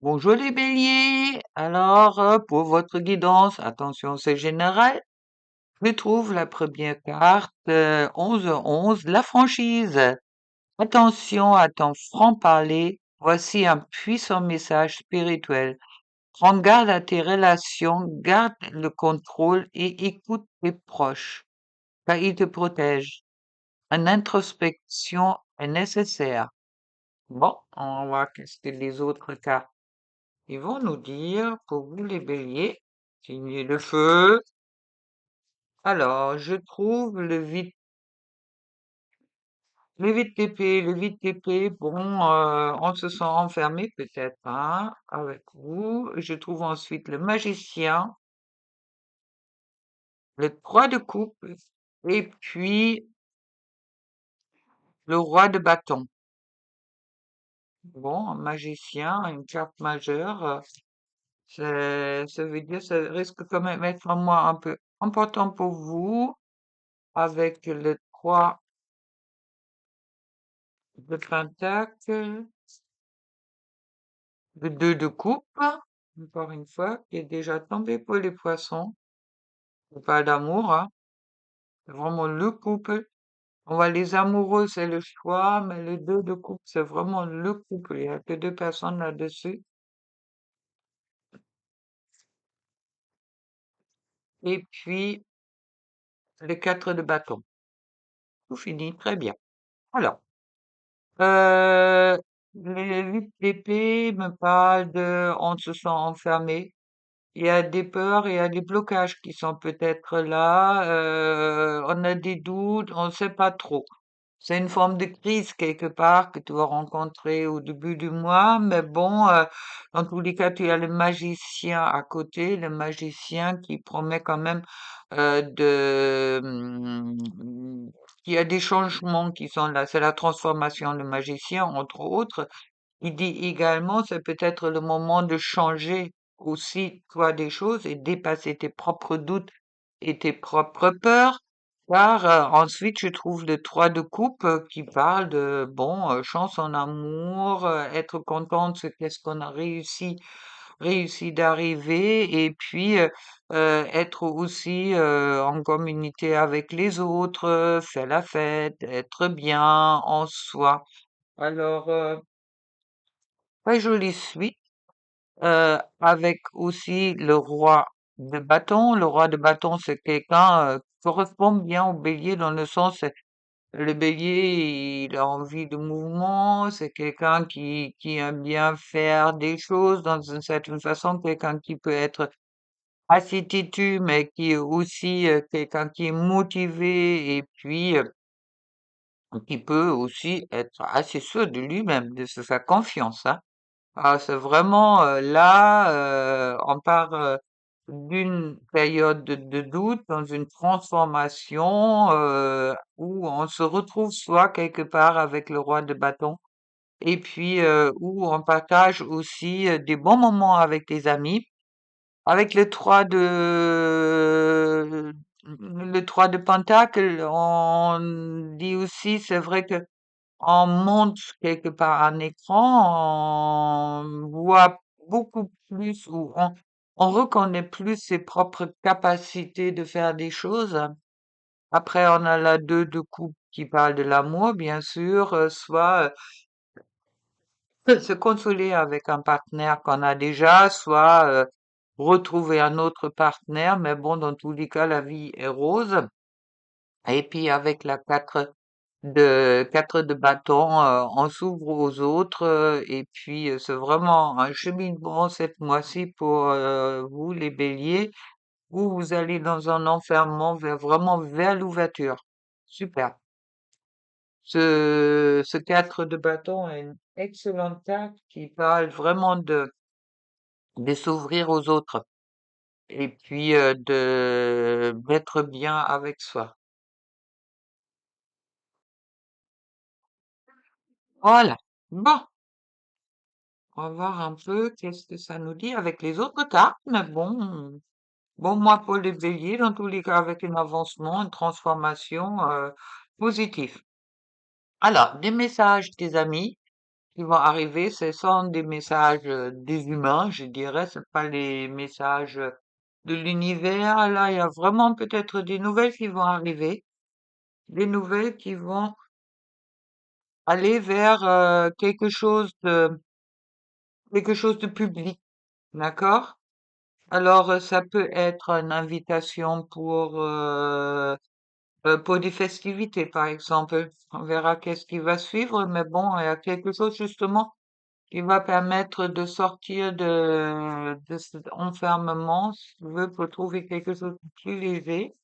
Bonjour les béliers. Alors, pour votre guidance, attention, c'est général. Je trouve la première carte, 11-11, la franchise. Attention à ton franc-parler. Voici un puissant message spirituel. Prends garde à tes relations, garde le contrôle et écoute tes proches, car ils te protègent. Une introspection est nécessaire. Bon, on va voir qu'est-ce que les autres cartes. Ils vont nous dire, pour vous les béliers, signez le feu. Alors, je trouve le vide TP, bon, on se sent enfermé peut-être, hein, avec vous. Je trouve ensuite le magicien, le 3 de coupe, et puis le roi de bâton. Bon, un magicien, une carte majeure, ça veut dire, ça risque quand même d'être un mois un peu important pour vous, avec le 3 de pentacle, le 2 de coupe, encore une fois, qui est déjà tombé pour les poissons. C'est pas d'amour, hein. C'est vraiment le couple. On voit les amoureux, c'est le choix, mais le 2 de coupe, c'est vraiment le couple. Il n'y a que deux personnes là-dessus. Et puis, le 4 de bâton. Tout fini, très bien. Alors, euh, les 8 d'épée me parlent de on se sent enfermé. Il y a des peurs, il y a des blocages qui sont peut-être là, on a des doutes, on ne sait pas trop. C'est une forme de crise quelque part que tu vas rencontrer au début du mois, mais bon, dans tous les cas, tu as le magicien à côté, le magicien qui promet quand même qu'il y a des changements qui sont là. C'est la transformation, le magicien, entre autres. Il dit également, c'est peut-être le moment de changer aussi, toi, des choses et dépasser tes propres doutes et tes propres peurs. Car ensuite, je trouve le 3 de coupe qui parle de, bon, chance en amour, être content de ce qu'est-ce qu'on a réussi d'arriver, et puis être aussi en communauté avec les autres, faire la fête, être bien en soi. Alors, très jolie suite, avec aussi le roi de bâton. Le roi de bâton, c'est quelqu'un qui correspond bien au bélier dans le sens, le bélier, il a envie de mouvement, c'est quelqu'un qui aime bien faire des choses dans une certaine façon, quelqu'un qui peut être assez têtu, mais qui est aussi quelqu'un qui est motivé et puis qui peut aussi être assez sûr de lui-même, de se faire confiance, hein. Ah, c'est vraiment là, on part d'une période de doute dans une transformation où on se retrouve soi quelque part avec le roi de bâton et puis où on partage aussi des bons moments avec les amis. Avec le 3 de pentacle, on dit aussi, c'est vrai que on monte quelque part un écran, on voit beaucoup plus ou on reconnaît plus ses propres capacités de faire des choses. Après, on a la 2 de coupe qui parle de l'amour, bien sûr, soit se consoler avec un partenaire qu'on a déjà, soit retrouver un autre partenaire, mais bon, dans tous les cas, la vie est rose. Et puis avec la 4 de bâton, on s'ouvre aux autres et puis c'est vraiment un cheminement cette mois-ci pour vous les béliers où vous allez dans un enfermement vraiment vers l'ouverture. Super. Ce 4 de bâton est une excellente carte qui parle vraiment de s'ouvrir aux autres et puis d'être bien avec soi. Voilà. Bon. On va voir un peu qu'est-ce que ça nous dit avec les autres cartes, mais bon, bon, moi pour les béliers, dans tous les cas, avec un avancement, une transformation positive. Alors, des messages des amis qui vont arriver, ce sont des messages des humains, je dirais, c'est pas les messages de l'univers. Là, il y a vraiment peut-être des nouvelles qui vont arriver, des nouvelles qui vont aller vers quelque chose de public, d'accord? Alors, ça peut être une invitation pour des festivités, par exemple. On verra qu'est-ce qui va suivre, mais bon, il y a quelque chose justement qui va permettre de sortir de cet enfermement, si tu veux, pour trouver quelque chose de plus léger.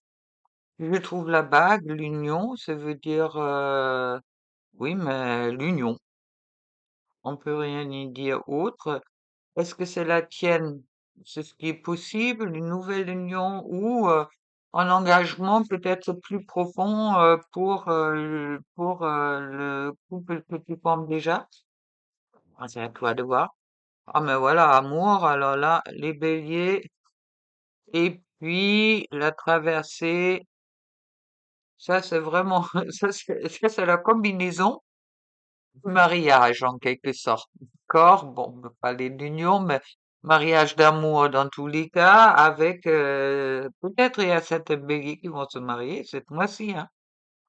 Je trouve la bague, l'union, ça veut dire, oui, mais l'union. On peut rien y dire autre. Est-ce que c'est la tienne? C'est ce qui est possible, une nouvelle union ou un engagement peut-être plus profond pour le couple que tu formes déjà? Ah, c'est à toi de voir. Ah, mais voilà, amour, alors là, les béliers, et puis la traversée, ça c'est vraiment, ça c'est la combinaison du mariage en quelque sorte. D'accord? Bon, on peut parler d'union, mais mariage d'amour dans tous les cas, avec peut-être il y a certains béliers qui vont se marier cette mois-ci, hein.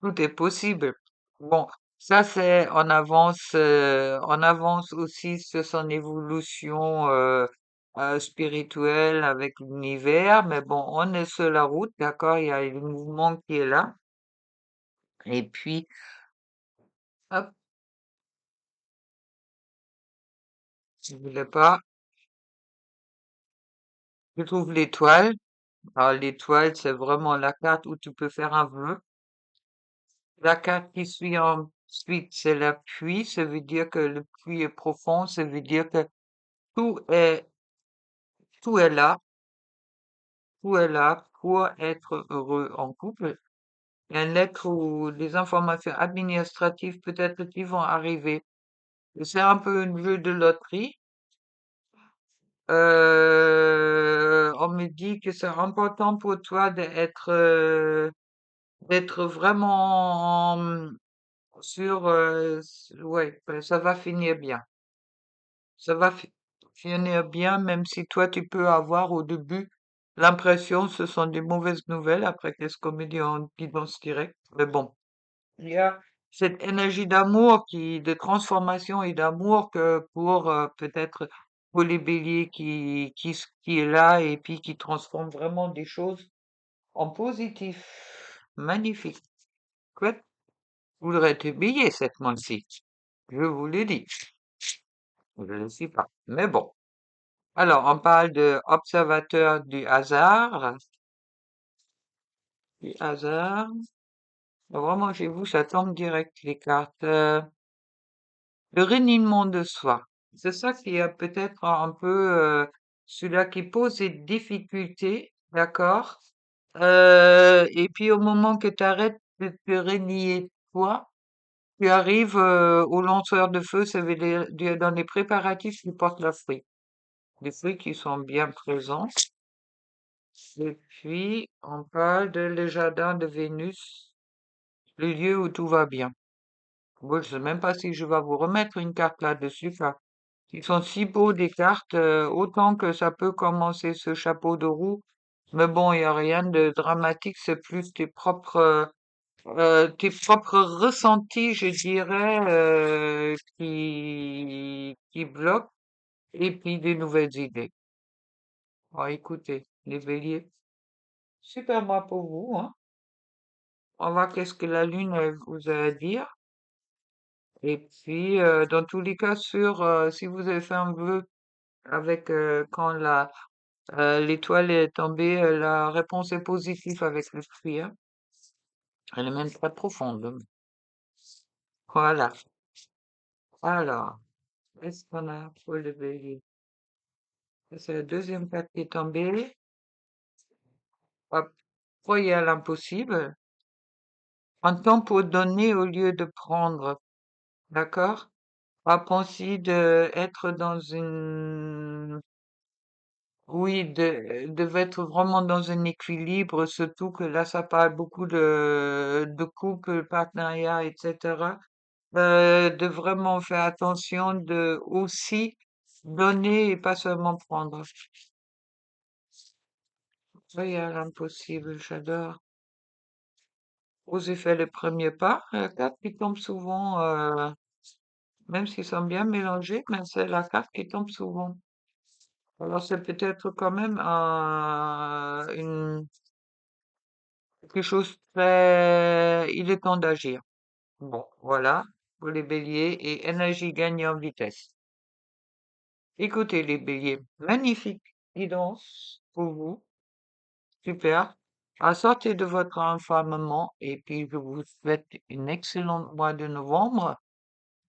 Tout est possible. Bon, ça c'est on avance aussi sur son évolution spirituelle avec l'univers, mais bon, on est sur la route, d'accord, il y a le mouvement qui est là, et puis, hop, je voulais pas, je trouve l'étoile. Alors l'étoile, c'est vraiment la carte où tu peux faire un vœu. La carte qui suit ensuite, c'est la pluie, ça veut dire que le puits est profond, ça veut dire que tout est, tout est là. Tout est là pour être heureux en couple. Il y a une lettre ou des informations administratives peut-être qui vont arriver. C'est un peu un jeu de loterie. On me dit que c'est important pour toi d'être vraiment sur ouais, ben, ça va finir bien. Ça va finir bien, même si toi tu peux avoir au début l'impression que ce sont des mauvaises nouvelles. Après, qu'est-ce qu'on me dit en guidance directe? Mais bon, il y a cette énergie d'amour de transformation et d'amour que pour peut-être pour les béliers qui est là et puis qui transforme vraiment des choses en positif. Magnifique. Chouette. Je voudrais être bélier cette mois-ci. Je vous le dis. Je ne le suis pas. Mais bon. Alors, on parle de observateur du hasard. Du hasard. Vraiment, chez vous, ça tombe direct, les cartes. Le reniement de soi. C'est ça qui est peut-être un peu celui-là qui pose des difficultés, d'accord? Et puis au moment que tu arrêtes de te renier toi, tu arrives au lanceur de feu, ça veut dire dans les préparatifs, tu portes la fruit. Les fruits qui sont bien présents. Et puis, on parle de le jardin de Vénus, le lieu où tout va bien. Moi, je sais même pas si je vais vous remettre une carte là-dessus, car ils sont si beaux des cartes, autant que ça peut commencer ce chapeau de roue. Mais bon, il n'y a rien de dramatique, c'est plus tes propres ressentis, je dirais, qui bloquent, et puis des nouvelles idées. Ah, écoutez, les béliers, super moi pour vous, hein. On va voir qu'est-ce que la lune vous a à dire. Et puis, dans tous les cas, si vous avez fait un vœu avec quand l'étoile est tombée, la réponse est positive avec le fruit, hein. Elle est même très profonde. Voilà. Alors, qu'est-ce qu'on a pour le bélier? Ça, c'est la deuxième carte qui est tombée. Hop. Croyez à l'impossible. Un temps pour donner au lieu de prendre. D'accord? Apprends-y de être dans une oui, devait être vraiment dans un équilibre, surtout que là, ça parle beaucoup de couple, partenariat, etc. de vraiment faire attention de aussi donner et pas seulement prendre. Oui, à l'impossible, j'adore. Oser faire le premier pas, la carte qui tombe souvent, même s'ils sont bien mélangés, mais c'est la carte qui tombe souvent. Alors c'est peut-être quand même quelque chose très... Il est temps d'agir. Bon, voilà, pour les béliers et énergie gagnée en vitesse. Écoutez les béliers, magnifique guidance pour vous, super. Sortez de votre enfermement et puis je vous souhaite une excellente mois de novembre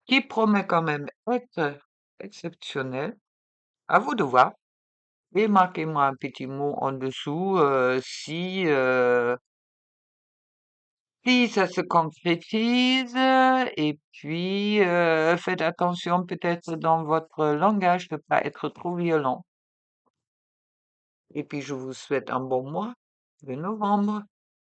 qui promet quand même être exceptionnel. À vous de voir. Et marquez-moi un petit mot en dessous si ça se concrétise. Et puis faites attention peut-être dans votre langage de ne pas être trop violent. Et puis je vous souhaite un bon mois de novembre.